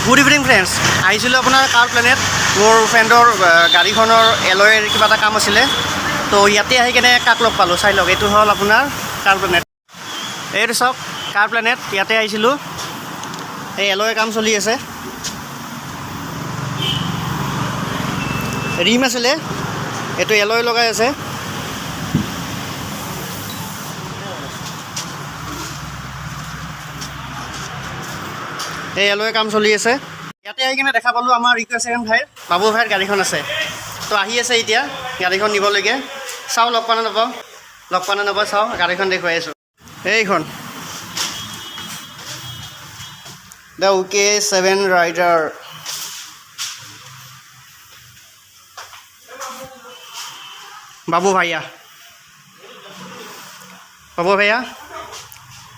Good evening friends, আহিছিলোঁ আপোনাৰ কাৰ planet. মোৰ ফ্ৰেণ্ডৰ গাড়ীখনৰ এলয়ৰ কিবা এটা কাম আছিলে, তো ইয়াতে আহি কেনে কাক লগ পালোঁ চাই লওক। এইটো হ'ল আপোনাৰ কাৰ প্লেনেট। এইটো চাওক কাৰ প্লেনেট, ইয়াতে আহিছিলোঁ। এই এলয়ৰ কাম চলি আছে। ৰিম আছিলে, এইটো এলয় লগাই আছে। এই এলয়ৰ কাম চলি আছে। ইয়াতে আহি কিনে দেখা পালোঁ আমাৰ uk07 ভাইৰ, বাবু ভাইৰ গাড়ীখন আছে। তো আহি আছে এতিয়া গাড়ীখন নিবলৈকে। চাওঁ লগ পোৱা নাপাওঁ চাওঁ। গাড়ীখন দেখুৱাই আছোঁ, এইখন দ্য uk07 ৰাইডাৰ। বাবু ভাইয়া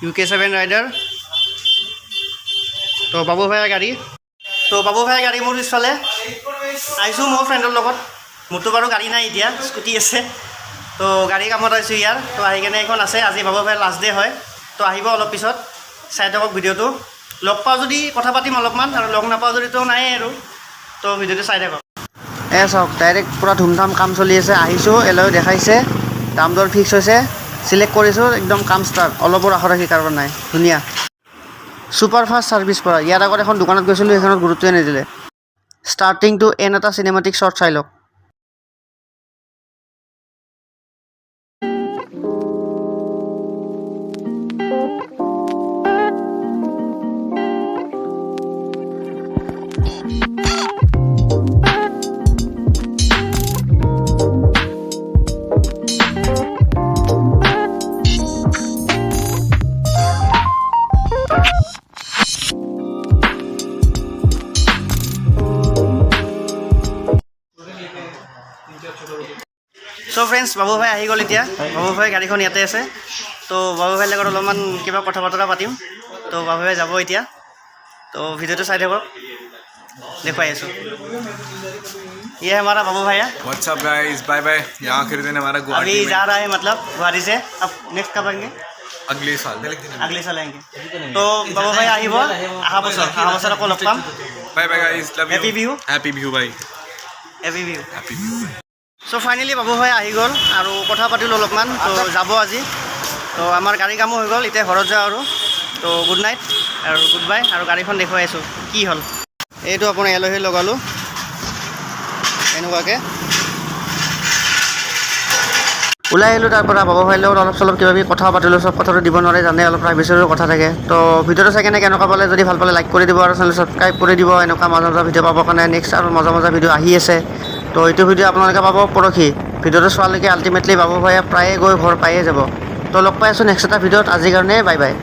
uk7 ৰাইডাৰ। তো বাবু ভাইয়াৰ গাড়ী মোৰ পিছফালে। আহিছোঁ মোৰ ফ্ৰেণ্ডৰ লগত। মোৰতো বাৰু গাড়ী নাই এতিয়া, স্কুটি আছে। তো গাড়ী কামত আহিছোঁ ইয়াৰ। তো আহি কেনে এইখন আছে। আজি বাবু ভাইয়াৰ লাষ্ট ডে হয়। তো আহিব অলপ পিছত, চাই থাকক ভিডিঅ'টো। লগ পাওঁ যদি কথা পাতিম অলপমান, আৰু লগ নাপাওঁ যদিতো নাই আৰু। তো ভিডিঅ'টো চাই থাকক। চাওক ডাইৰেক্ট পূৰা ধুমধাম কাম চলি আছে। আহিছোঁ, এলয়ো দেখাইছে, দাম দৰ ফিক্স হৈছে, চিলেক্ট কৰিছোঁ, একদম কাম ষ্টাৰ্ট। অলপো ৰাখি কাৰোবাৰ নাই, ধুনীয়া ছুপাৰ ফাষ্ট ছাৰ্ভিচ পৰা। ইয়াৰ আগত এখন দোকানত গৈছিলোঁ, সেইখনত গুৰুত্বই নিদিলে। ষ্টাৰ্টিং টু এন এটা চিনেমেটিক শ্বৰ্ট চাই লওক। চ' ফ্ৰেণ্ডছ, বাবু ভাই আহি গ'ল এতিয়া। বাবু ভাই গাড়ীখন ইয়াতে আছে। তো বাবু ভাইৰ লগত অলপমান কিবা কথা বতৰা পাতিম। তো বাবু ভাই যাব এতিয়া। তো ভিডিঅ'টো চাই থাকক, দেখুৱাই আছোঁ। ये है हमारा बाबू भैया। What's up guys, bye bye। यहाँ खरीदने हमारा गुवाहाटी अभी जा रहा है, मतलब गुवाहाटी से। अब नेक्स्ट कब आएंगे? अगले साल आएंगे। तो बाबू भाई আহিব, অহা বছৰ আকৌ লগ পাম। bye bye guys, love you। Happy Bihu bye। Happy Bihu। So' finally বাবু ভাই আহি গ'ল আৰু কথা পাতিলোঁ অলপমান। তো যাব আজি। তো আমাৰ গাড়ী কামো হৈ গ'ল, এতিয়া ঘৰত যাওঁ আৰু। তো গুড নাইট আৰু গুড বাই। আৰু গাড়ীখন দেখুৱাই আছোঁ কি হ'ল। এইটো আপোনাৰ এলহি লগালোঁ এনেকুৱাকৈ। ওলাই আহিলোঁ তাৰ পৰা। বাবু ভাইৰ লগত অলপ চলপ কিবা কিবি কথা পাতিলোঁ। চব কথাটো দিব নোৱাৰে, জানে অলপ প্ৰাইভেচিৰো কথা থাকে। তো ভিডিঅ'টো চাই কেনে কেনেকুৱা পালে, যদি ভাল পালে লাইক কৰি দিব আৰু চেনেল ছাবস্ক্ৰাইব কৰি দিব। এনেকুৱা মজা মজা ভিডিঅ' পাবৰ কাৰণে নেক্সট আৰু মজা ভিডিঅ' আহি আছে। তো এইটো ভিডিঅ' আপোনালোকে পাব পৰহি। ভিডিঅ'টো চোৱালৈকে আল্টিমেটলি বাবু ভাইয়া প্ৰায়ে গৈ ঘৰ পায়ে যাব। তো লগ পাই আছোঁ নেক্সট এটা ভিডিঅ'ত। আজিৰ কাৰণে বাই বাই।